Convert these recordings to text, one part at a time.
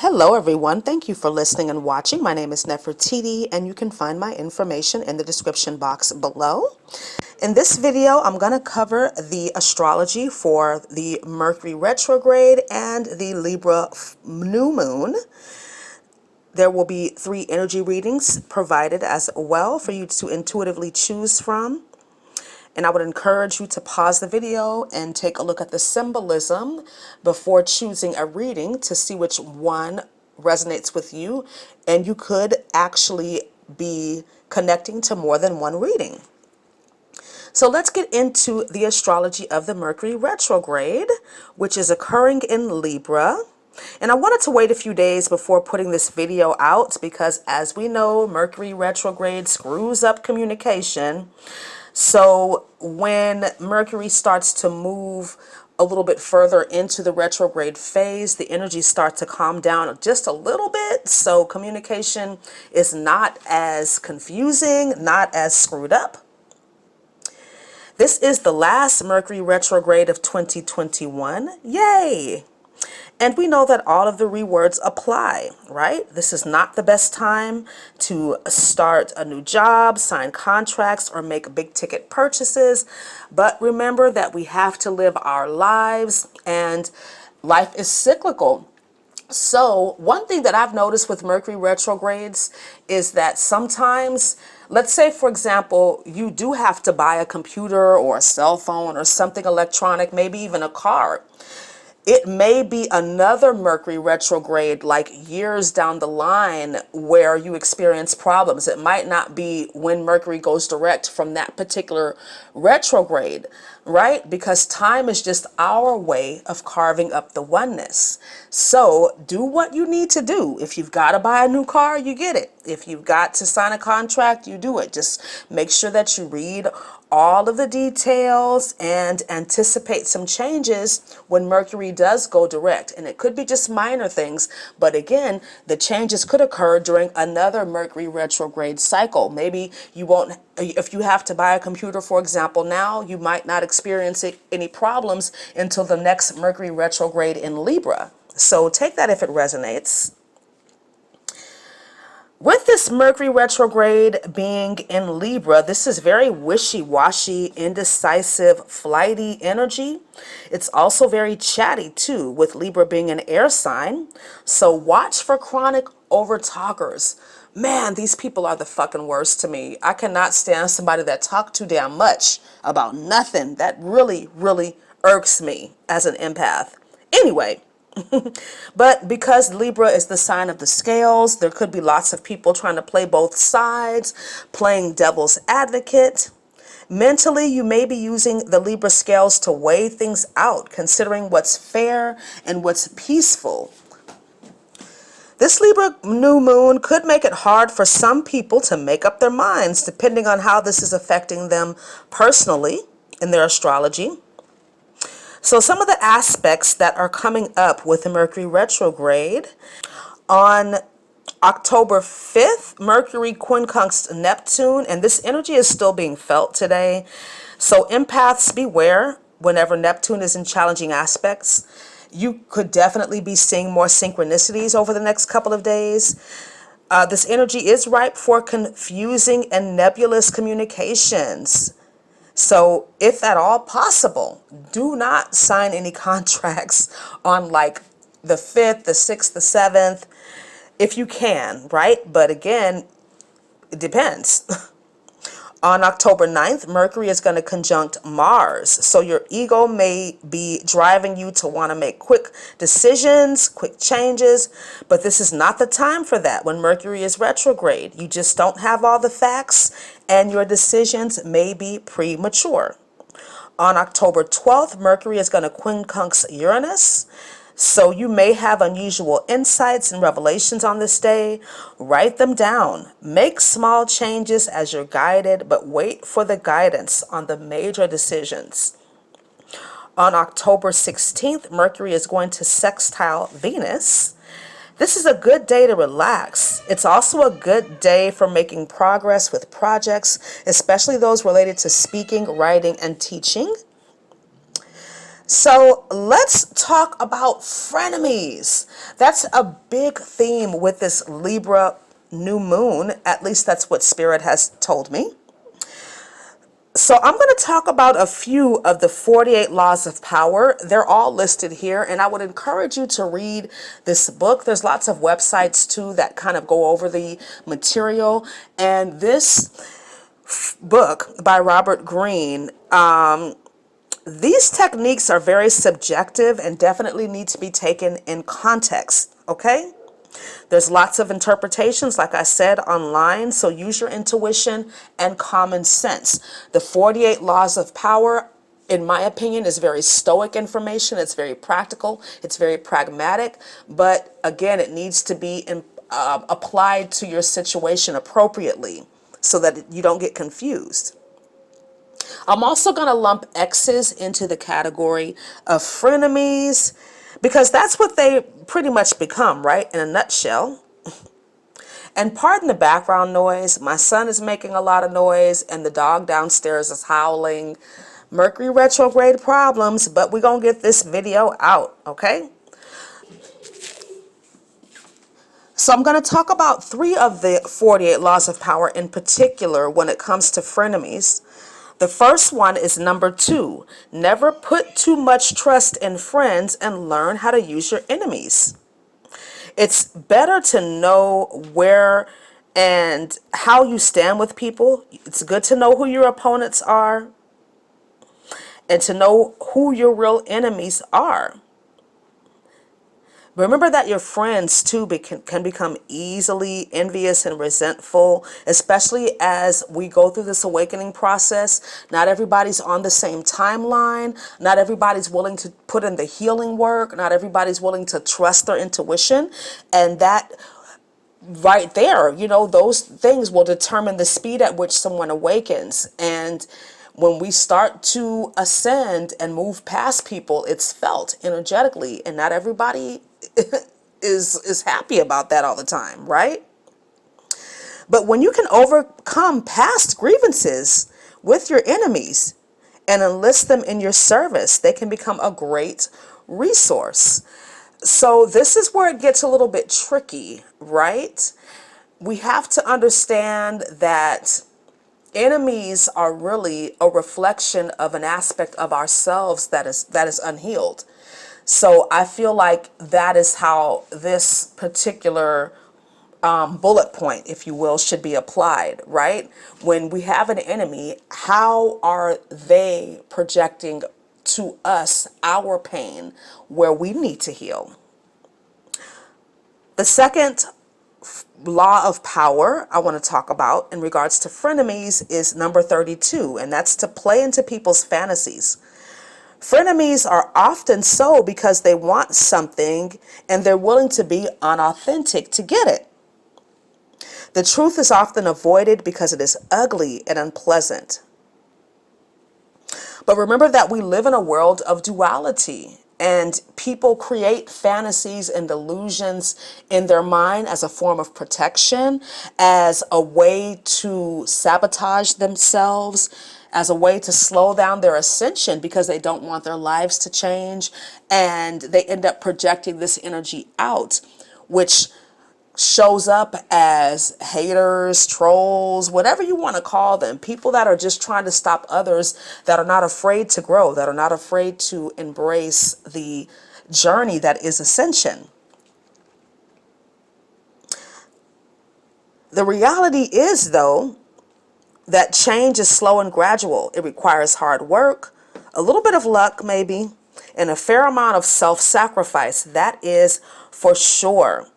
Hello everyone, thank you for listening and watching. My name is Nefertiti and you can find my information in the description box below. In this video, I'm going to cover the astrology for the Mercury retrograde and the Libra new moon. There will be 3 energy readings provided as well for you to intuitively choose from. And I would encourage you to pause the video and take a look at the symbolism before choosing a reading to see which one resonates with you. And you could actually be connecting to more than one reading. So let's get into the astrology of the Mercury retrograde, which is occurring in Libra. And I wanted to wait a few days before putting this video out because, as we know, Mercury retrograde screws up communication. So when Mercury starts to move a little bit further into the retrograde phase, the energies start to calm down just a little bit. So communication is not as confusing, not as screwed up. This is the last Mercury retrograde of 2021. Yay! And we know that all of the rewords apply, right? This is not the best time to start a new job, sign contracts, or make big ticket purchases. But remember that we have to live our lives and life is cyclical. So one thing that I've noticed with Mercury retrogrades is that sometimes, let's say, for example, you do have to buy a computer or a cell phone or something electronic, maybe even a car. It may be another Mercury retrograde like years down the line where you experience problems. It might not be when Mercury goes direct from that particular retrograde, right? Because time is just our way of carving up the oneness. So do what you need to do. If you've got to buy a new car, you get it. If you've got to sign a contract, you do it. Just make sure that you read all of the details and anticipate some changes when Mercury does go direct. And it could be just minor things, but again, the changes could occur during another Mercury retrograde cycle. Maybe you won't, if you have to buy a computer, for example, now you might not experience any problems until the next Mercury retrograde in Libra. So take that if it resonates. With this Mercury retrograde being in Libra, this is very wishy-washy, indecisive, flighty energy. It's also very chatty too, with Libra being an air sign. So watch for chronic overtalkers. Man, these people are the fucking worst to me. I cannot stand somebody that talk too damn much about nothing. That really, really irks me as an empath. Anyway. But because Libra is the sign of the scales, there could be lots of people trying to play both sides, playing devil's advocate. Mentally, you may be using the Libra scales to weigh things out, considering what's fair and what's peaceful. This Libra new moon could make it hard for some people to make up their minds, depending on how this is affecting them personally in their astrology. So some of the aspects that are coming up with the Mercury retrograde: on October 5th, Mercury quincunxed Neptune, and this energy is still being felt today. So empaths, beware whenever Neptune is in challenging aspects. You could definitely be seeing more synchronicities over the next couple of days. This energy is ripe for confusing and nebulous communications. So if at all possible, do not sign any contracts on like the 5th, the 6th, the 7th, if you can, right? But again, it depends. On October 9th, Mercury is going to conjunct Mars. So your ego may be driving you to want to make quick decisions, quick changes, but this is not the time for that when Mercury is retrograde. You just don't have all the facts and your decisions may be premature. On October 12th, Mercury is going to quincunx Uranus. So you may have unusual insights and revelations on this day. Write them down. Make small changes as you're guided, but wait for the guidance on the major decisions. On October 16th, Mercury is going to sextile Venus. This is a good day to relax. It's also a good day for making progress with projects, especially those related to speaking, writing, and teaching. So let's talk about frenemies. That's a big theme with this Libra new moon. At least that's what Spirit has told me. So I'm going to talk about a few of the 48 laws of power. They're all listed here, and I would encourage you to read this book. There's lots of websites too that kind of go over the material. And this book by Robert Greene, these techniques are very subjective and definitely need to be taken in context, okay? There's lots of interpretations, like I said, online, so use your intuition and common sense. The 48 laws of power, in my opinion, is very stoic information. It's very practical. It's very pragmatic. But again, it needs to be applied to your situation appropriately so that you don't get confused. I'm also going to lump exes into the category of frenemies because that's what they pretty much become, right? In a nutshell. And pardon the background noise. My son is making a lot of noise and the dog downstairs is howling. Mercury retrograde problems, but we're going to get this video out, okay? So I'm going to talk about 3 of the 48 laws of power in particular when it comes to frenemies. The first one is number 2. Never put too much trust in friends and learn how to use your enemies. It's better to know where and how you stand with people. It's good to know who your opponents are and to know who your real enemies are. Remember that your friends too can become easily envious and resentful, especially as we go through this awakening process. Not everybody's on the same timeline. Not everybody's willing to put in the healing work. Not everybody's willing to trust their intuition. And that right there, you know, those things will determine the speed at which someone awakens. And when we start to ascend and move past people, it's felt energetically, and not everybody is happy about that all the time, right? But when you can overcome past grievances with your enemies and enlist them in your service, they can become a great resource. So this is where it gets a little bit tricky, right? We have to understand that enemies are really a reflection of an aspect of ourselves that is unhealed. So I feel like that is how this particular bullet point, if you will, should be applied, right? When we have an enemy, how are they projecting to us our pain where we need to heal? The second law of power I want to talk about in regards to frenemies is number 32, and that's to play into people's fantasies. Frenemies are often so because they want something and they're willing to be unauthentic to get it. The truth is often avoided because it is ugly and unpleasant. But remember that we live in a world of duality, and people create fantasies and delusions in their mind as a form of protection, as a way to sabotage themselves, as a way to slow down their ascension because they don't want their lives to change, and they end up projecting this energy out, which shows up as haters, trolls, whatever you want to call them, people that are just trying to stop others, that are not afraid to grow, that are not afraid to embrace the journey that is ascension. The reality is, though, that change is slow and gradual. It requires hard work, a little bit of luck maybe, and a fair amount of self-sacrifice. That is for sure.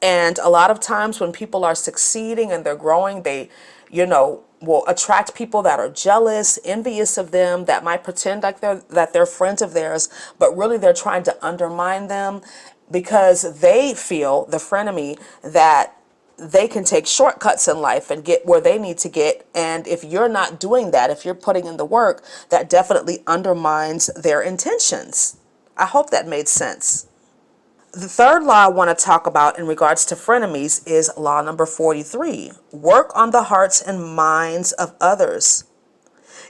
And a lot of times when people are succeeding and they're growing, they, will attract people that are jealous, envious of them, that might pretend like they're friends of theirs, but really they're trying to undermine them because they feel, the frenemy, that they can take shortcuts in life and get where they need to get. And if you're not doing that, if you're putting in the work, that definitely undermines their intentions. I hope that made sense. The third law I want to talk about in regards to frenemies is law number 43. Work on the hearts and minds of others.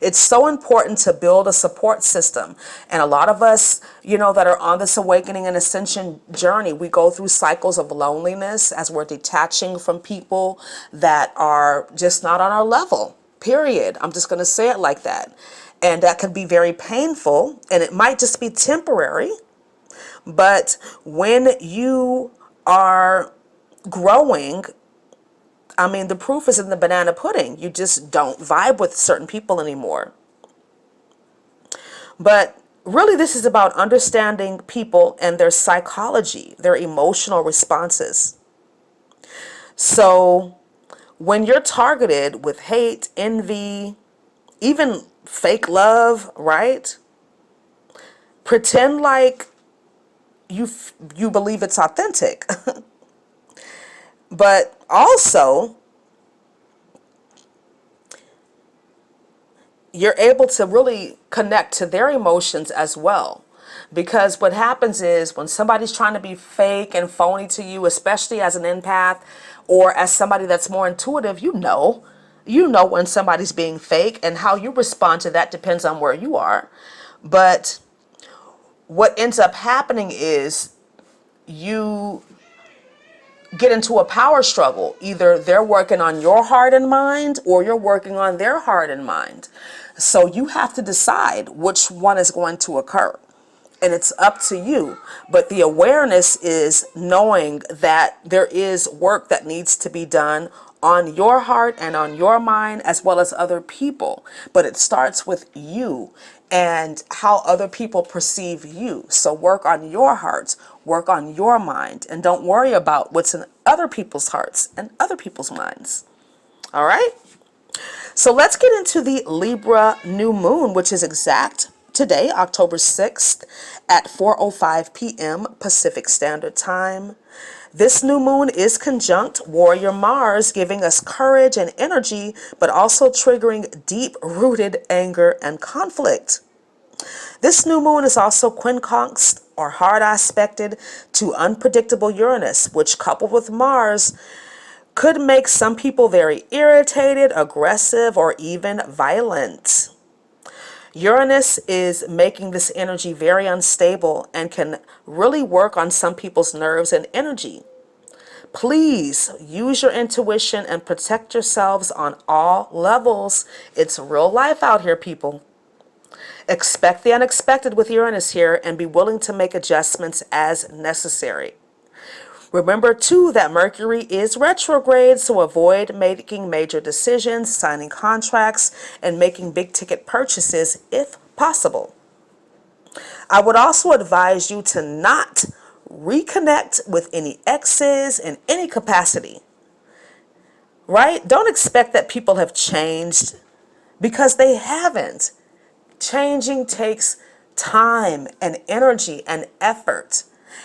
It's so important to build a support system. And a lot of us, that are on this awakening and ascension journey, we go through cycles of loneliness as we're detaching from people that are just not on our level, period. I'm just going to say it like that. And that can be very painful, and it might just be temporary. But when you are growing, the proof is in the banana pudding. You just don't vibe with certain people anymore. But really, this is about understanding people and their psychology, their emotional responses. So when you're targeted with hate, envy, even fake love, right? Pretend like you believe it's authentic. But also, you're able to really connect to their emotions as well. Because what happens is when somebody's trying to be fake and phony to you, especially as an empath or as somebody that's more intuitive, you know when somebody's being fake, and how you respond to that depends on where you are. But what ends up happening is you get into a power struggle. Either they're working on your heart and mind, or you're working on their heart and mind. So you have to decide which one is going to occur. And it's up to you. But the awareness is knowing that there is work that needs to be done on your heart and on your mind, as well as other people. But it starts with you and how other people perceive you. So work on your heart, work on your mind, and don't worry about what's in other people's hearts and other people's minds. All right? So let's get into the Libra new moon, which is exact today, October 6th at 4:05 p.m. Pacific Standard Time. This new moon is conjunct Warrior Mars, giving us courage and energy, but also triggering deep-rooted anger and conflict. This new moon is also quincunxed or hard aspected to unpredictable Uranus, which, coupled with Mars, could make some people very irritated, aggressive, or even violent. Uranus is making this energy very unstable and can really work on some people's nerves and energy. Please use your intuition and protect yourselves on all levels. It's real life out here, people. Expect the unexpected with Uranus here and be willing to make adjustments as necessary. Remember, too, that Mercury is retrograde, so avoid making major decisions, signing contracts, and making big-ticket purchases if possible. I would also advise you to not reconnect with any exes in any capacity, right? Don't expect that people have changed, because they haven't. Changing takes time and energy and effort.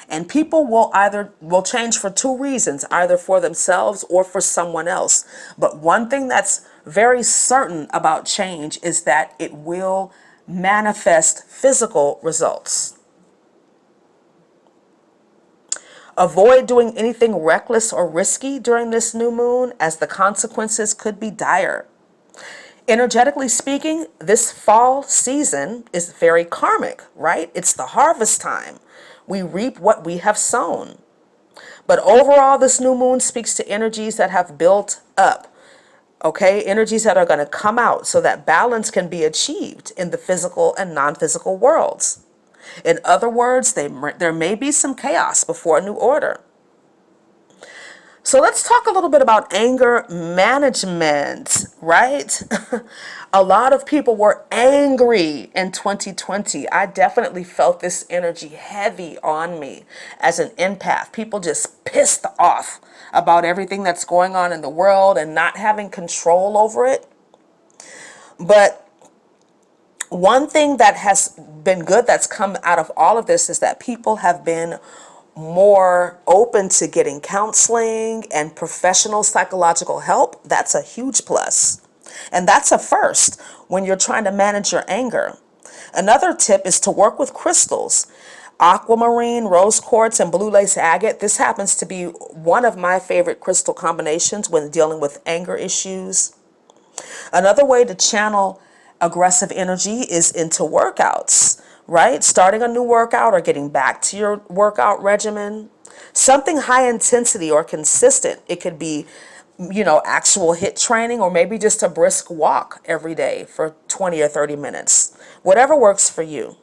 And people will change for two reasons, either for themselves or for someone else. But one thing that's very certain about change is that it will manifest physical results. Avoid doing anything reckless or risky during this new moon, as the consequences could be dire. Energetically speaking, this fall season is very karmic, right? It's the harvest time. We reap what we have sown. But overall, this new moon speaks to energies that have built up, okay? Energies that are going to come out so that balance can be achieved in the physical and non-physical worlds. In other words, there may be some chaos before a new order. So let's talk a little bit about anger management, right? A lot of people were angry in 2020. I definitely felt this energy heavy on me as an empath. People just pissed off about everything that's going on in the world and not having control over it. But one thing that has been good that's come out of all of this is that people have been more open to getting counseling and professional psychological help. That's a huge plus. And that's a first when you're trying to manage your anger. Another tip is to work with crystals. Aquamarine, rose quartz, and blue lace agate. This happens to be one of my favorite crystal combinations when dealing with anger issues. Another way to channel aggressive energy is into workouts, right? Starting a new workout or getting back to your workout regimen. Something high intensity or consistent. It could be, actual HIIT training, or maybe just a brisk walk every day for 20 or 30 minutes. Whatever works for you.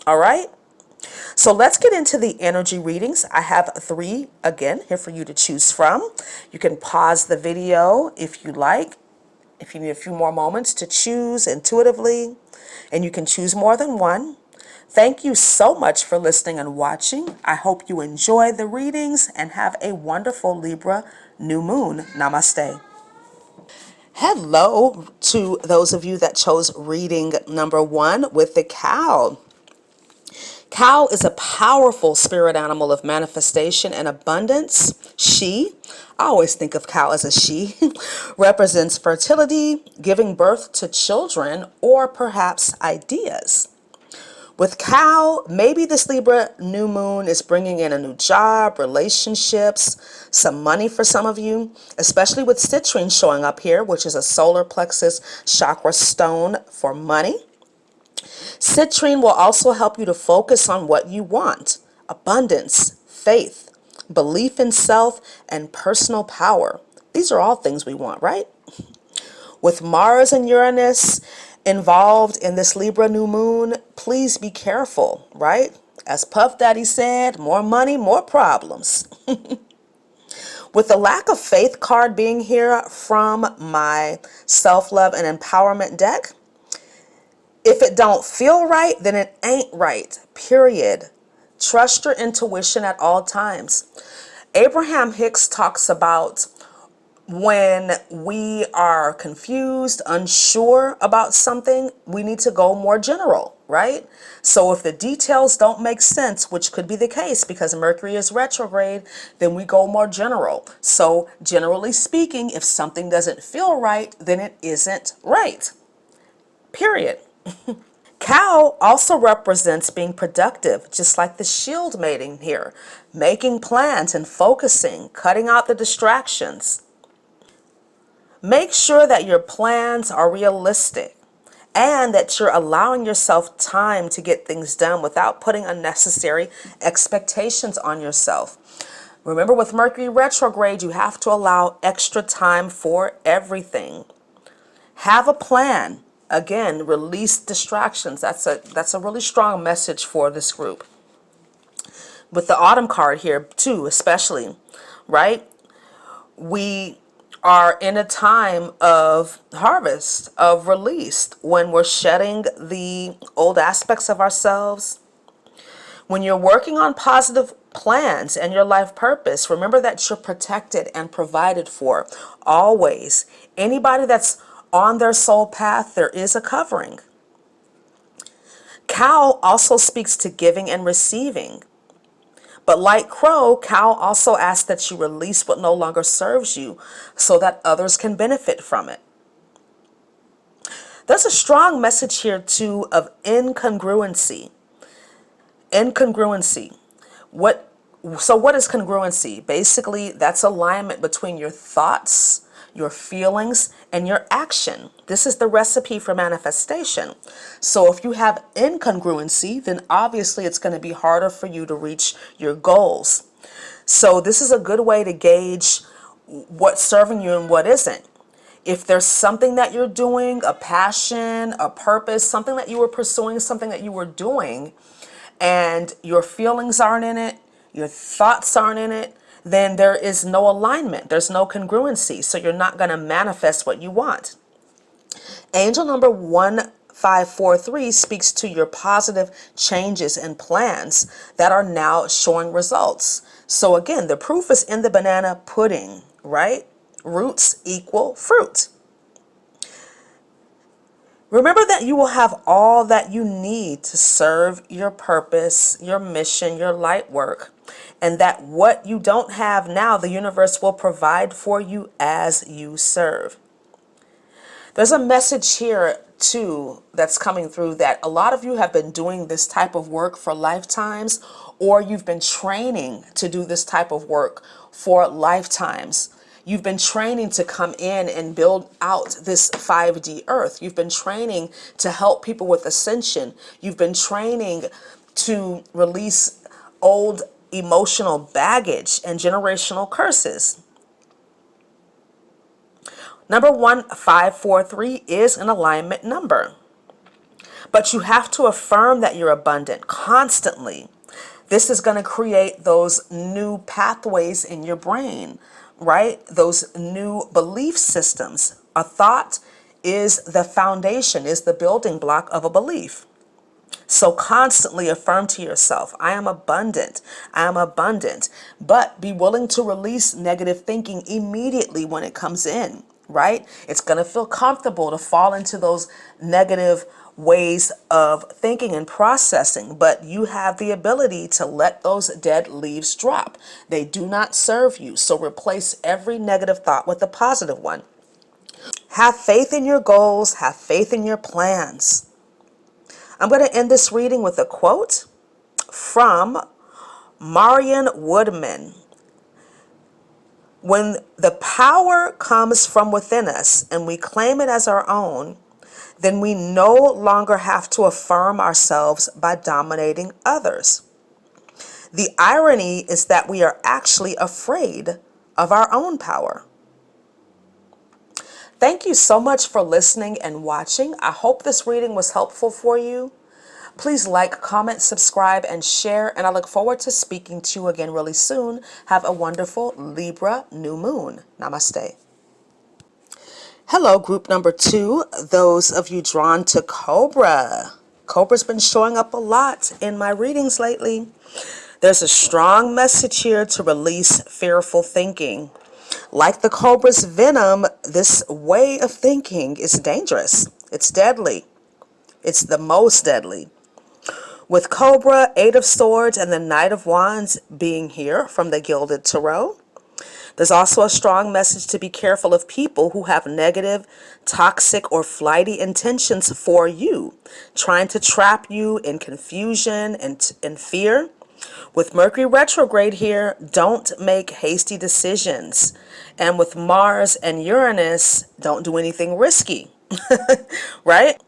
All right? So let's get into the energy readings. I have 3 again here for you to choose from. You can pause the video if you like, if you need a few more moments to choose intuitively, and you can choose more than one. Thank you so much for listening and watching. I hope you enjoy the readings and have a wonderful Libra new moon. Namaste. Hello to those of you that chose reading number 1 with the cow. Cow is a powerful spirit animal of manifestation and abundance. She, I always think of cow as a she, represents fertility, giving birth to children, or perhaps ideas. With cow, maybe this Libra new moon is bringing in a new job, relationships, some money for some of you, especially with citrine showing up here, which is a solar plexus chakra stone for money. Citrine will also help you to focus on what you want: abundance, faith, belief in self, and personal power. These are all things we want, right? With Mars and Uranus involved in this Libra new moon, please be careful, right? As Puff Daddy said, more money, more problems. With the lack of faith card being here from my self-love and empowerment deck, if it don't feel right, then it ain't right, period. Trust your intuition at all times. Abraham Hicks talks about when we are confused, unsure about something, we need to go more general, right? So if the details don't make sense, which could be the case because Mercury is retrograde, then we go more general. So generally speaking, if something doesn't feel right, then it isn't right, period. Cow also represents being productive, just like the shield mating here, making plans and focusing, cutting out the distractions. Make sure that your plans are realistic and that you're allowing yourself time to get things done without putting unnecessary expectations on yourself. Remember, with Mercury retrograde, you have to allow extra time for everything. Have a plan. Again, release distractions. That's a really strong message for this group. With the autumn card here too, especially, right? We are in a time of harvest, of release, when we're shedding the old aspects of ourselves. When you're working on positive plans and your life purpose, remember that you're protected and provided for always. Anybody that's on their soul path, there is a covering. Cow also speaks to giving and receiving. But like crow, cow also asks that you release what no longer serves you so that others can benefit from it. There's a strong message here too of incongruency. Incongruency. So what is congruency? Basically, that's alignment between your thoughts, your feelings, and your action. This is the recipe for manifestation. So if you have incongruency, then obviously it's going to be harder for you to reach your goals. So this is a good way to gauge what's serving you and what isn't. If there's something that you're doing, a passion, a purpose, something that you were pursuing, something that you were doing, and your feelings aren't in it, your thoughts aren't in it, then there is no alignment. There's no congruency. So you're not going to manifest what you want. Angel number 1543 speaks to your positive changes and plans that are now showing results. So again, the proof is in the banana pudding, right? Roots equal fruit. Remember that you will have all that you need to serve your purpose, your mission, your light work, and that what you don't have now, the universe will provide for you as you serve. There's a message here too that's coming through that a lot of you have been doing this type of work for lifetimes, or you've been training to do this type of work for lifetimes. You've been training to come in and build out this 5D earth. You've been training to help people with ascension. You've been training to release old emotional baggage and generational curses. Number 1543 is an alignment number. But you have to affirm that you're abundant constantly. This is going to create those new pathways in your brain, right? Those new belief systems. A thought is the foundation, is the building block of a belief. So constantly affirm to yourself, I am abundant. I am abundant. But be willing to release negative thinking immediately when it comes in, right? It's going to feel comfortable to fall into those negative ways of thinking and processing, but you have the ability to let those dead leaves drop. They do not serve you. So replace every negative thought with a positive one. Have faith in your goals. Have faith in your plans. I'm going to end this reading with a quote from Marion Woodman. When the power comes from within us and we claim it as our own, then we no longer have to affirm ourselves by dominating others. The irony is that we are actually afraid of our own power. Thank you so much for listening and watching. I hope this reading was helpful for you. Please like, comment, subscribe, and share, and I look forward to speaking to you again really soon. Have a wonderful Libra new moon. Namaste. Hello, group number 2, those of you drawn to Cobra. Cobra's been showing up a lot in my readings lately. There's a strong message here to release fearful thinking. Like the Cobra's venom, this way of thinking is dangerous. It's deadly. It's the most deadly. With Cobra, 8 of Swords, and the Knight of Wands being here from the Gilded Tarot, there's also a strong message to be careful of people who have negative, toxic, or flighty intentions for you, trying to trap you in confusion and fear. With Mercury retrograde here, don't make hasty decisions. And with Mars and Uranus, don't do anything risky, right?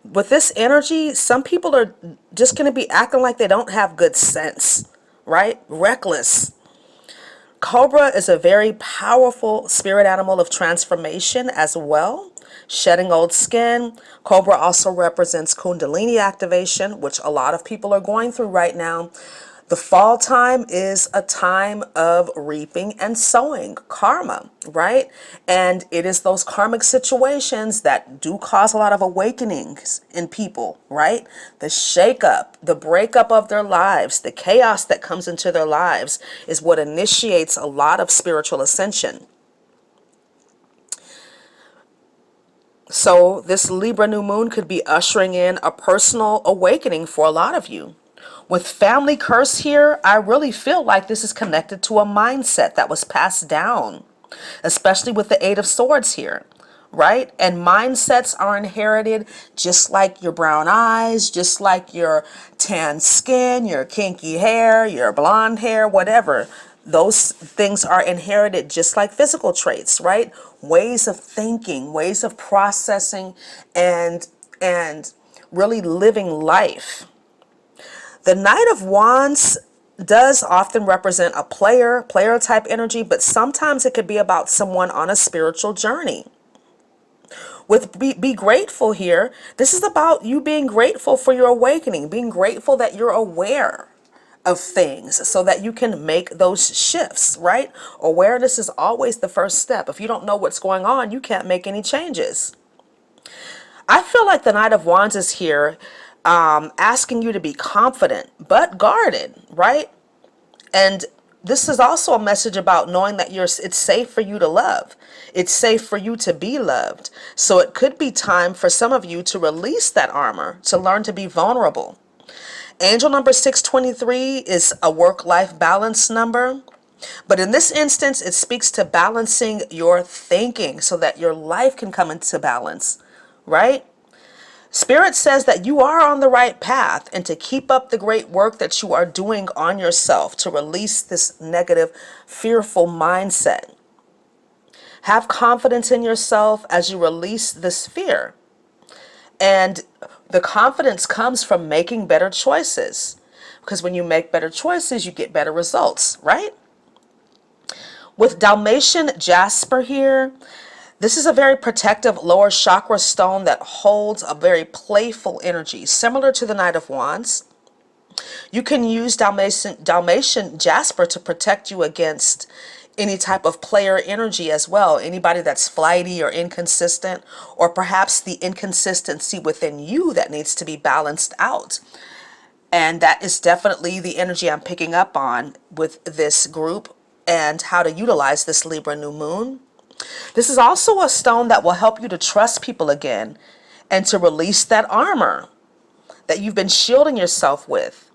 With this energy, some people are just going to be acting like they don't have good sense, right? Reckless. Cobra is a very powerful spirit animal of transformation as well. Shedding old skin. Cobra also represents Kundalini activation, which a lot of people are going through right now. The fall time is a time of reaping and sowing, karma, right? And it is those karmic situations that do cause a lot of awakenings in people, right? The shakeup, the breakup of their lives, the chaos that comes into their lives is what initiates a lot of spiritual ascension. So this Libra new moon could be ushering in a personal awakening for a lot of you. With family curse here, I really feel like this is connected to a mindset that was passed down, especially with the 8 of Swords here, right? And mindsets are inherited just like your brown eyes, just like your tan skin, your kinky hair, your blonde hair, whatever. Those things are inherited just like physical traits, right? Ways of thinking, ways of processing, and really living life. The Knight of Wands does often represent a player type energy, but sometimes it could be about someone on a spiritual journey. With be grateful here, this is about you being grateful for your awakening, being grateful that you're aware of things so that you can make those shifts, right? Awareness is always the first step. If you don't know what's going on, you can't make any changes. I feel like the Knight of Wands is here asking you to be confident but guarded, right? And this is also a message about knowing that it's safe for you to love. It's safe for you to be loved. So it could be time for some of you to release that armor, to learn to be vulnerable. Angel number 623 is a work-life balance number. But in this instance, it speaks to balancing your thinking so that your life can come into balance, right? Spirit says that you are on the right path and to keep up the great work that you are doing on yourself to release this negative, fearful mindset. Have confidence in yourself as you release this fear. And the confidence comes from making better choices. Because when you make better choices, you get better results, right? With Dalmatian jasper here, this is a very protective lower chakra stone that holds a very playful energy, similar to the Knight of Wands. You can use Dalmatian jasper to protect you against any type of player energy as well. Anybody that's flighty or inconsistent, or perhaps the inconsistency within you that needs to be balanced out. And that is definitely the energy I'm picking up on with this group and how to utilize this Libra new moon. This is also a stone that will help you to trust people again and to release that armor that you've been shielding yourself with.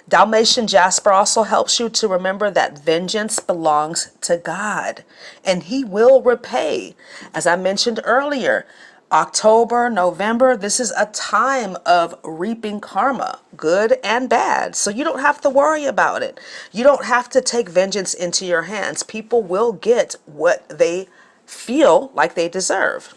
Dalmatian jasper also helps you to remember that vengeance belongs to God and He will repay. As I mentioned earlier, October, November, this is a time of reaping karma, good and bad. So you don't have to worry about it. You don't have to take vengeance into your hands. People will get what they feel like they deserve.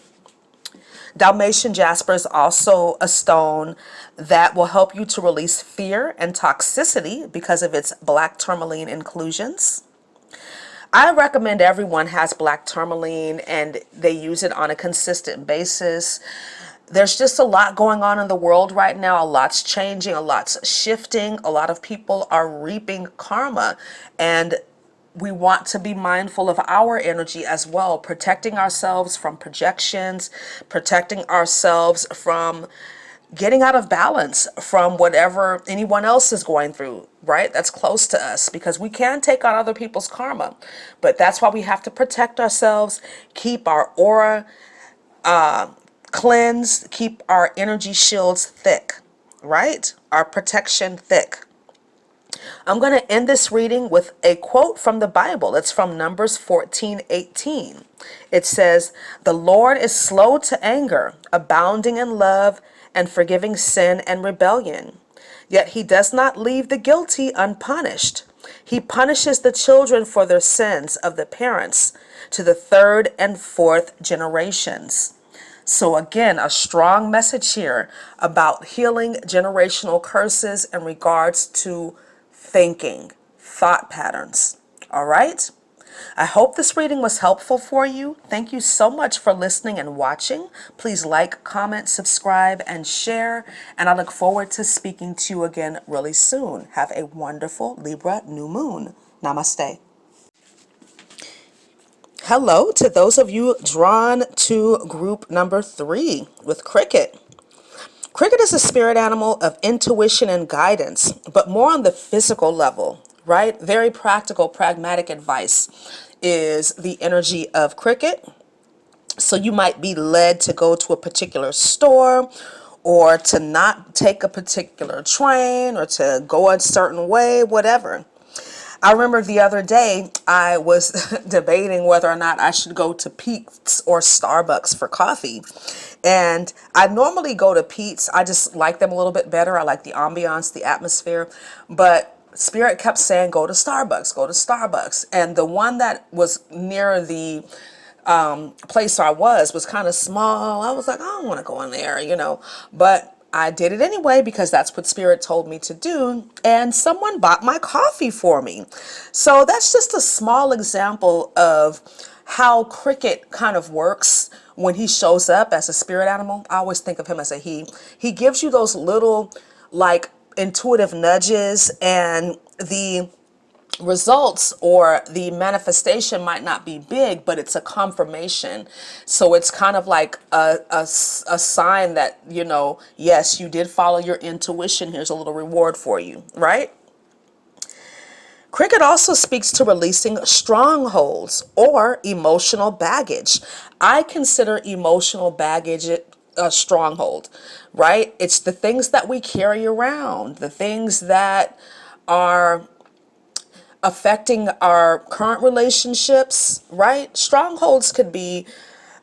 Dalmatian jasper is also a stone that will help you to release fear and toxicity because of its black tourmaline inclusions. I recommend everyone has black tourmaline and they use it on a consistent basis. There's just a lot going on in the world right now. A lot's changing, a lot's shifting. A lot of people are reaping karma, and we want to be mindful of our energy as well, protecting ourselves from projections, protecting ourselves from getting out of balance from whatever anyone else is going through, right? That's close to us, because we can take on other people's karma. But that's why we have to protect ourselves, keep our aura cleansed, keep our energy shields thick, right? Our protection thick. I'm going to end this reading with a quote from the Bible. It's from Numbers 14:18. It says, "The Lord is slow to anger, abounding in love, and forgiving sin and rebellion. Yet He does not leave the guilty unpunished. He punishes the children for their sins of the parents to the third and fourth generations." So again, a strong message here about healing generational curses in regards to thinking, thought patterns. All right? I hope this reading was helpful for you. Thank you so much for listening and watching. Please like, comment, subscribe, and share. And I look forward to speaking to you again really soon. Have a wonderful Libra new moon. Namaste. Hello to those of you drawn to group number 3 with Cricket. Cricket is a spirit animal of intuition and guidance, but more on the physical level, right? Very practical, pragmatic advice is the energy of Cricket. So you might be led to go to a particular store, or to not take a particular train, or to go a certain way, whatever. I remember the other day I was debating whether or not I should go to Pete's or Starbucks for coffee. And I normally go to Pete's. I just like them a little bit better. I like the ambiance, the atmosphere. But Spirit kept saying, go to Starbucks, go to Starbucks. And the one that was near the place I was kind of small. I was like, I don't want to go in there, But I did it anyway because that's what Spirit told me to do, and someone bought my coffee for me. So that's just a small example of how Cricket kind of works when he shows up as a spirit animal. I always think of him as a he. He gives you those little like intuitive nudges, and the results or the manifestation might not be big, but it's a confirmation. So it's kind of like a sign that, yes, you did follow your intuition. Here's a little reward for you, right? Cricket also speaks to releasing strongholds or emotional baggage. I consider emotional baggage a stronghold, right? It's the things that we carry around, the things that are affecting our current relationships, right? Strongholds could be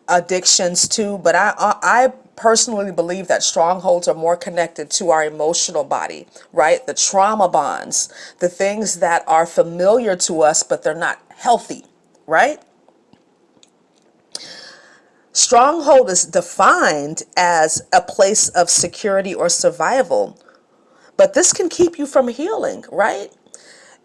addictions too, but I personally believe that strongholds are more connected to our emotional body, right? The trauma bonds, the things that are familiar to us, but they're not healthy, right? Stronghold is defined as a place of security or survival, but this can keep you from healing, right?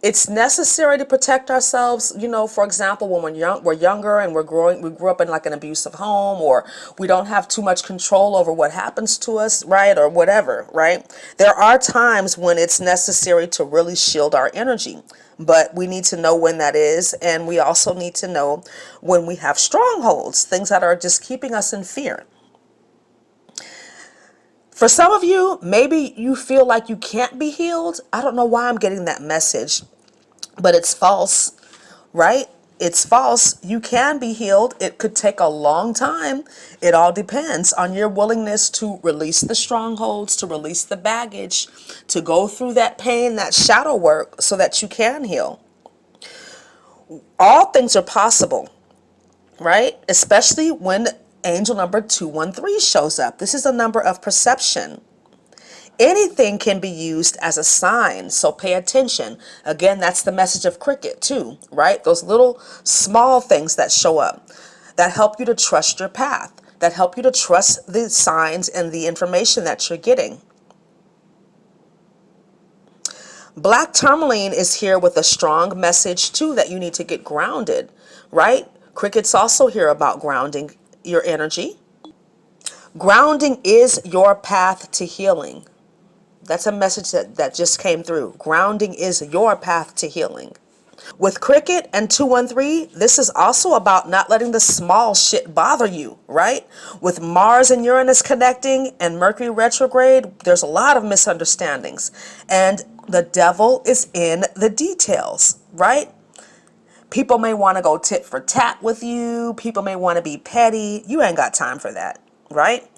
It's necessary to protect ourselves. For example, when we're younger and we grew up in like an abusive home, or we don't have too much control over what happens to us, right? Or whatever, right? There are times when it's necessary to really shield our energy, but we need to know when that is. And we also need to know when we have strongholds, things that are just keeping us in fear. For some of you, maybe you feel like you can't be healed. I don't know why I'm getting that message, but it's false, right? It's false. You can be healed. It could take a long time. It all depends on your willingness to release the strongholds, to release the baggage, to go through that pain, that shadow work, so that you can heal. All things are possible, right? Especially when angel number 213 shows up. This is a number of perception. Anything can be used as a sign, so pay attention. Again, that's the message of cricket too, right? Those little small things that show up that help you to trust your path, that help you to trust the signs and the information that you're getting. Black tourmaline is here with a strong message too, that you need to get grounded, right? Cricket's also here about grounding your energy. Grounding is your path to healing. That's a message that just came through. Grounding is your path to healing. With Cricket and 213, this is also about not letting the small shit bother you, right? With Mars and Uranus connecting and Mercury retrograde, there's a lot of misunderstandings. And the devil is in the details, right? People may want to go tit for tat with you. People may want to be petty. You ain't got time for that, right?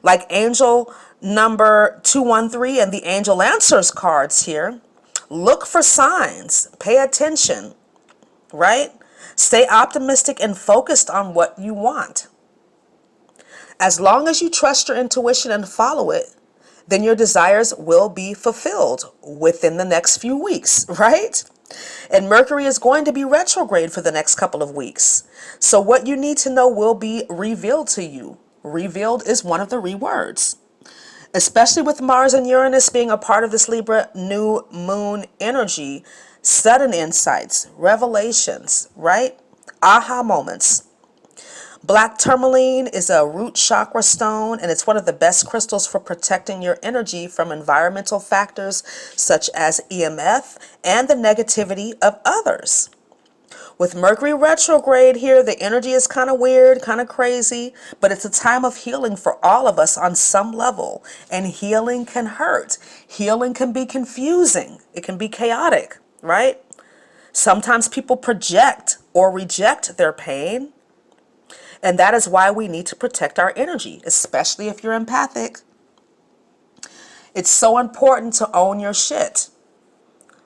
Like angel number 213 and the angel answers cards here. Look for signs. Pay attention, right? Stay optimistic and focused on what you want. As long as you trust your intuition and follow it, then your desires will be fulfilled within the next few weeks, right? And Mercury is going to be retrograde for the next couple of weeks. So what you need to know will be revealed to you. Revealed is one of the words. Especially with Mars and Uranus being a part of this Libra new moon energy, sudden insights, revelations, right? Aha moments. Black tourmaline is a root chakra stone, and it's one of the best crystals for protecting your energy from environmental factors such as EMF and the negativity of others. With Mercury retrograde here, the energy is kind of weird, kind of crazy, but it's a time of healing for all of us on some level. And healing can hurt. Healing can be confusing. It can be chaotic, right? Sometimes people project or reject their pain. And that is why we need to protect our energy, especially if you're empathic. It's so important to own your shit,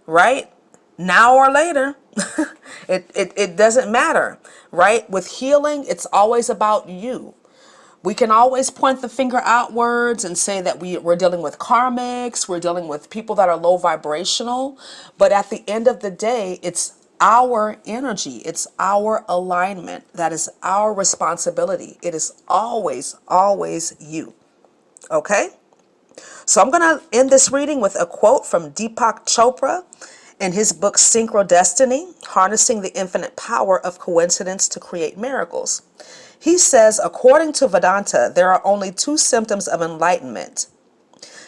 right? Now or later. It doesn't matter, right? With healing, it's always about you. We can always point the finger outwards and say that we're dealing with karmics, we're dealing with people that are low vibrational. But at the end of the day, it's our energy, it's our alignment. That is our responsibility. It is always, always you. Okay? So I'm going to end this reading with a quote from Deepak Chopra in his book Synchrodestiny, Harnessing the Infinite Power of Coincidence to Create Miracles. He says, according to Vedanta, there are only two symptoms of enlightenment.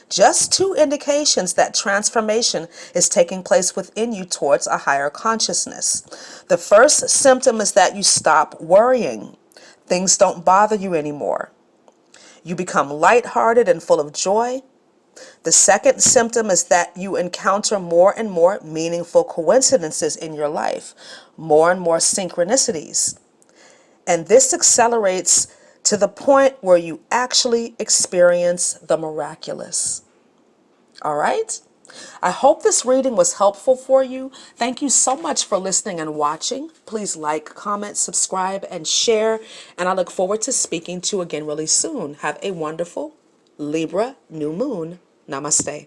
Just two indications that transformation is taking place within you towards a higher consciousness. The first symptom is that you stop worrying. Things don't bother you anymore. You become lighthearted and full of joy. The second symptom is that you encounter more and more meaningful coincidences in your life, more and more synchronicities. And this accelerates to the point where you actually experience the miraculous. All right? I hope this reading was helpful for you. Thank you so much for listening and watching. Please like, comment, subscribe, and share. And I look forward to speaking to you again really soon. Have a wonderful Libra new moon. Namaste.